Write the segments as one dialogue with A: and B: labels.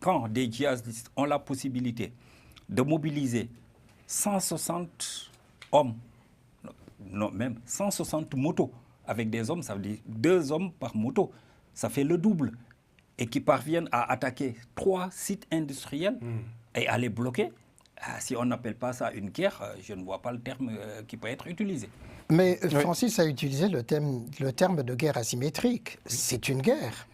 A: quand des djihadistes ont la possibilité de mobiliser 160 hommes, non, même 160 motos avec des hommes, ça veut dire 2 hommes par moto, ça fait le double, et qui parviennent à attaquer 3 sites industriels et à les bloquer. Si on n'appelle pas ça une guerre, je ne vois pas le terme qui peut être utilisé.
B: Mais Francis a utilisé le terme de guerre asymétrique. C'est une guerre.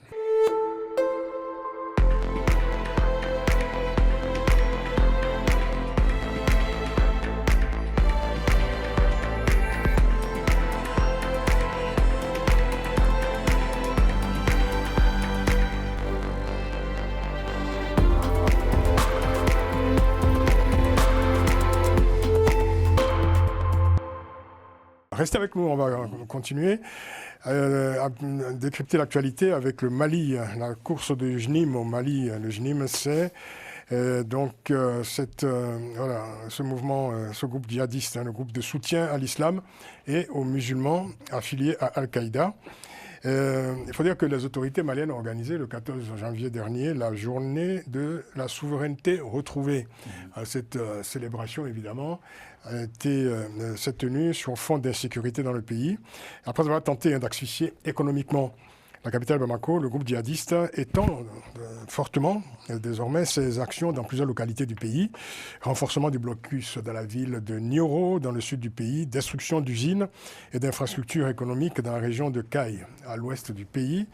C: Restez avec nous, on va continuer à décrypter l'actualité avec le Mali. La course de JNIM au Mali. Le JNIM, c'est voilà, ce mouvement, ce groupe djihadiste, le groupe de soutien à l'islam et aux musulmans affiliés à Al-Qaïda. Il faut dire que les autorités maliennes ont organisé le 14 janvier dernier la journée de la souveraineté retrouvée. Cette célébration, évidemment, s'est tenue sur fond d'insécurité dans le pays. Après avoir tenté d'asphyxier économiquement la capitale Bamako, le groupe djihadiste étend fortement désormais ses actions dans plusieurs localités du pays. Renforcement du blocus dans la ville de Nioro, dans le sud du pays, destruction d'usines et d'infrastructures économiques dans la région de Kay, à l'ouest du pays,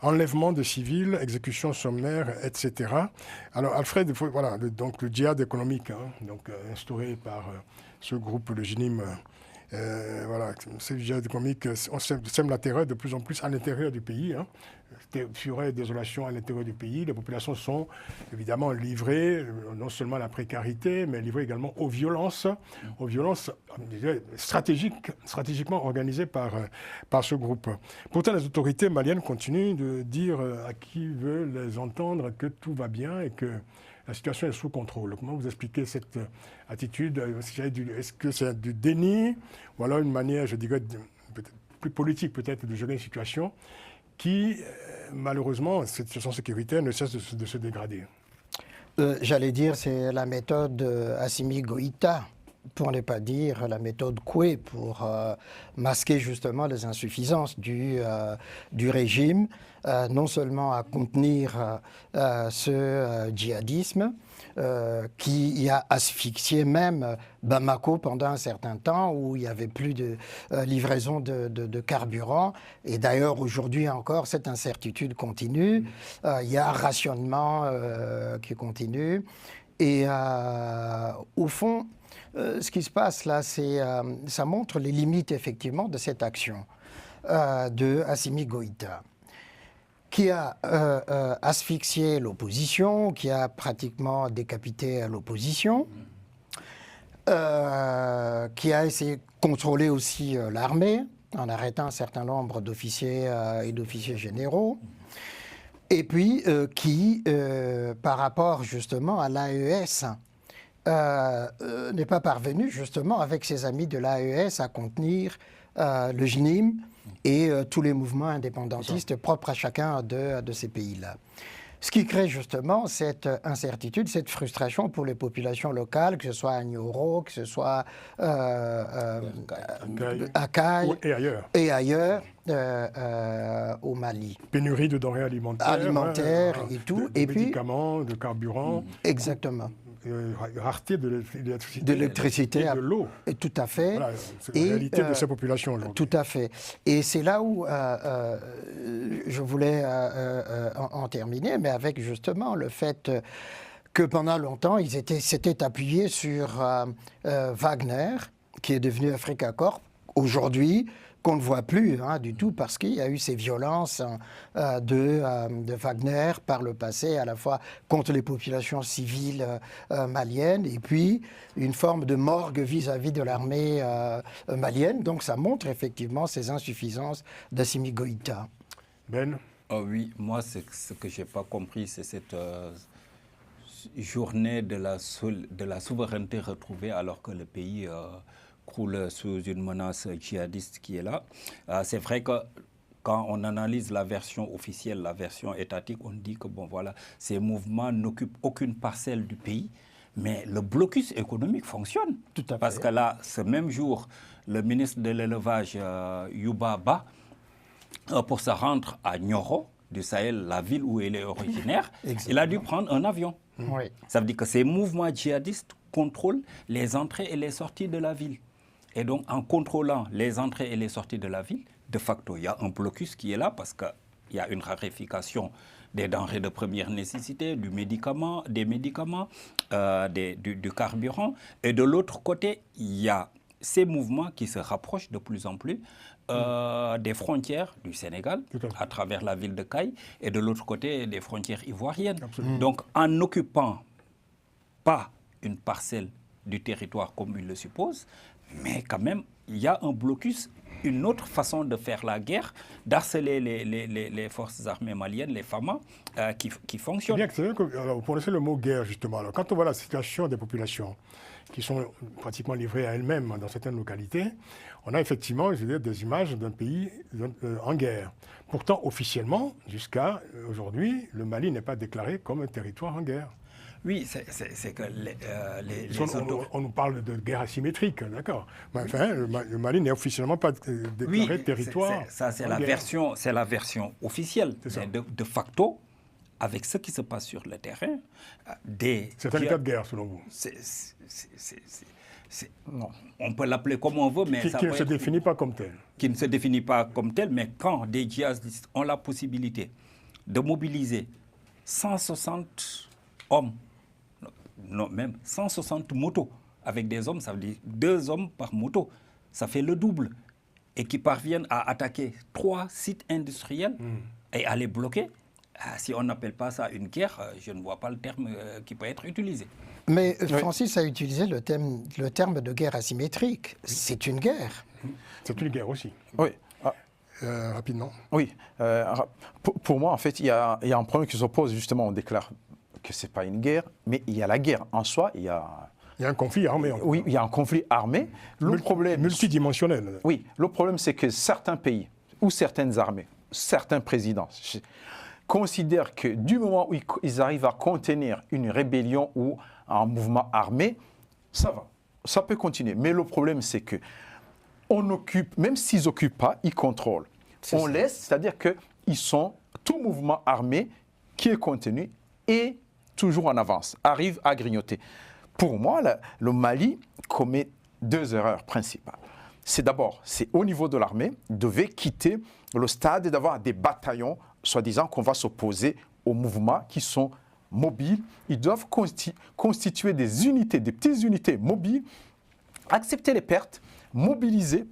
C: enlèvement de civils, exécutions sommaires, etc. Alors Alfred, voilà, donc le djihad économique, instauré par ce groupe, le JNIM, voilà, ces djihad économiques, on sème la terreur de plus en plus à l'intérieur du pays. Fureur et désolation à l'intérieur du pays. Les populations sont évidemment livrées, non seulement à la précarité, mais livrées également aux violences stratégiquement organisées par ce groupe. Pourtant, les autorités maliennes continuent de dire à qui veut les entendre que tout va bien et que la situation est sous contrôle. Comment vous expliquez cette attitude? Est-ce que c'est du déni ou alors une manière, je dirais, plus politique peut-être de gérer une situation qui, malheureusement, cette situation sécuritaire ne cesse de se dégrader?
B: J'allais dire, c'est la méthode Assimi Goïta, pour ne pas dire la méthode Koué, pour masquer justement les insuffisances du régime, non seulement à contenir ce djihadisme, qui a asphyxié même Bamako pendant un certain temps, où il n'y avait plus de livraison de carburant. Et d'ailleurs, aujourd'hui encore, cette incertitude continue. Il y a un rationnement qui continue. Et au fond, ce qui se passe là, ça montre les limites effectivement de cette action de Assimi Goïta, qui a asphyxié l'opposition, qui a pratiquement décapité l'opposition, qui a essayé de contrôler aussi l'armée en arrêtant un certain nombre d'officiers et d'officiers généraux, et puis qui, par rapport justement à l'AES, n'est pas parvenu justement avec ses amis de l'AES à contenir le JNIM et tous les mouvements indépendantistes propres à chacun de ces pays-là. Ce qui crée justement cette incertitude, cette frustration pour les populations locales, que ce soit à Nioro, que ce soit à Kay et ailleurs au Mali.
C: Pénurie de denrées alimentaires,
B: et tout.
C: De médicaments, de carburant.
B: Exactement.
C: Rareté de
B: l'électricité
C: et de l'eau.
B: Tout à fait.
C: Voilà, c'est la réalité de ces populations aujourd'hui.
B: Tout à fait. Et c'est là où je voulais en terminer, mais avec justement le fait que pendant longtemps, ils s'étaient appuyés sur Wagner, qui est devenu Africa Corp. Aujourd'hui, qu'on ne voit plus du tout, parce qu'il y a eu ces violences de Wagner par le passé, à la fois contre les populations civiles maliennes, et puis une forme de morgue vis-à-vis de l'armée malienne. Donc ça montre effectivement ces insuffisances d'Assimi Goïta.
C: Ben?
A: Oh oui, moi, ce que je n'ai pas compris, c'est cette journée de la souveraineté retrouvée, alors que le pays croule sous une menace djihadiste qui est là. C'est vrai que quand on analyse la version officielle, la version étatique, on dit que bon, voilà, ces mouvements n'occupent aucune parcelle du pays, mais le blocus économique fonctionne.
B: Tout à fait.
A: Parce que là, ce même jour, le ministre de l'élevage, Youba Ba, pour se rendre à Nioro, du Sahel, la ville où il est originaire, il a dû prendre un avion.
B: Oui.
A: Ça veut dire que ces mouvements djihadistes contrôlent les entrées et les sorties de la ville. Et donc, en contrôlant les entrées et les sorties de la ville, de facto, il y a un blocus qui est là parce qu'il y a une raréfaction des denrées de première nécessité, des médicaments, du carburant. Et de l'autre côté, il y a ces mouvements qui se rapprochent de plus en plus des frontières du Sénégal, à travers la ville de Caille, et de l'autre côté, des frontières ivoiriennes. Donc, en n'occupant pas une parcelle du territoire comme il le suppose, mais quand même, il y a un blocus, une autre façon de faire la guerre, d'harceler les forces armées maliennes, les FAMA, qui fonctionnent.
C: C'est bien que vous prononcez le mot guerre, justement. Alors, quand on voit la situation des populations qui sont pratiquement livrées à elles-mêmes dans certaines localités, on a effectivement, je veux dire, des images d'un pays en guerre. Pourtant, officiellement, jusqu'à aujourd'hui, le Mali n'est pas déclaré comme un territoire en guerre.
A: Oui, c'est que
C: on nous parle de guerre asymétrique, d'accord. Mais enfin, le Mali n'est officiellement pas déclaré territoire.
A: Ça, c'est la version officielle. De facto, avec ce qui se passe sur le terrain,
C: c'est un état de guerre, selon vous.
A: On peut l'appeler comme on veut, mais
C: qui ne se définit pas comme tel.
A: Qui ne se définit pas comme tel, mais quand des djihadistes ont la possibilité de mobiliser 160 hommes, non, même 160 motos avec des hommes, ça veut dire 2 hommes par moto, ça fait le double, et qui parviennent à attaquer 3 sites industriels et à les bloquer. Si on n'appelle pas ça une guerre, je ne vois pas le terme qui peut être utilisé.
B: Mais Francis a utilisé le terme de guerre asymétrique. C'est une guerre.
C: C'est une guerre aussi.
D: Oui.
C: Rapidement.
D: Oui. Pour moi, en fait, il y a un problème qui s'oppose. Justement, on déclare que ce n'est pas une guerre, mais il y a la guerre en soi. Il y a
C: un conflit armé.
D: Oui, il y a un conflit armé. Le problème,
C: multidimensionnel.
D: Oui. Le problème, c'est que certains pays ou certaines armées, certains présidents considèrent que du moment où ils arrivent à contenir une rébellion ou un mouvement armé, ça va, ça peut continuer. Mais le problème, c'est que on occupe, même s'ils n'occupent pas, ils contrôlent. On laisse, c'est-à-dire qu'ils sont, tout mouvement armé qui est contenu et toujours en avance, arrive à grignoter. Pour moi, le Mali commet 2 erreurs principales. C'est d'abord, c'est au niveau de l'armée, il devait quitter le stade et d'avoir des bataillons, soi-disant qu'on va s'opposer aux mouvements qui sont mobiles. Ils doivent constituer des unités, des petites unités mobiles, accepter les pertes,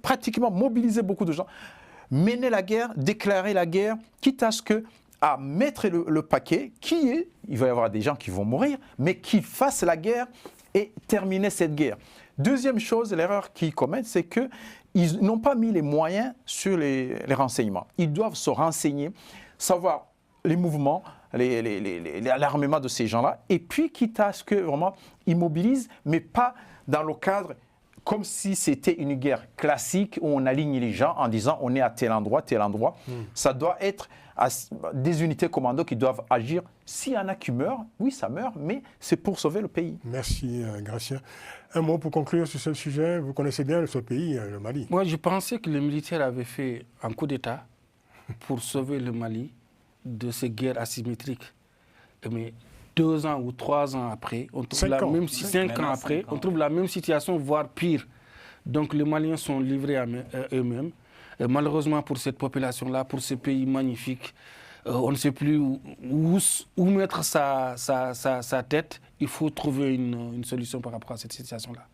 D: pratiquement mobiliser beaucoup de gens, mener la guerre, déclarer la guerre, quitte à mettre le paquet, il va y avoir des gens qui vont mourir, mais qui fassent la guerre et terminer cette guerre. Deuxième chose, l'erreur qu'ils commettent, c'est qu'ils n'ont pas mis les moyens sur les renseignements. Ils doivent se renseigner, savoir les mouvements, l'armement de ces gens-là, et puis quitte à ce que vraiment ils mobilisent, mais pas dans le cadre comme si c'était une guerre classique où on aligne les gens en disant on est à tel endroit, tel endroit. Ça doit être des unités commando qui doivent agir. S'il y en a qui meurent, oui, ça meurt, mais c'est pour sauver le pays.
C: Merci, Gratien. Un mot pour conclure sur ce sujet. Vous connaissez bien ce pays, le Mali.
E: Moi, je pensais que les militaires avaient fait un coup d'État pour sauver le Mali de ces guerres asymétriques. Mais 2 ans ou 3 ans après, on trouve 5 ans après, on trouve la même situation, voire pire. Donc les Maliens sont livrés à eux-mêmes. Et malheureusement pour cette population-là, pour ce pays magnifique, on ne sait plus où mettre sa tête. Il faut trouver une solution par rapport à cette situation-là.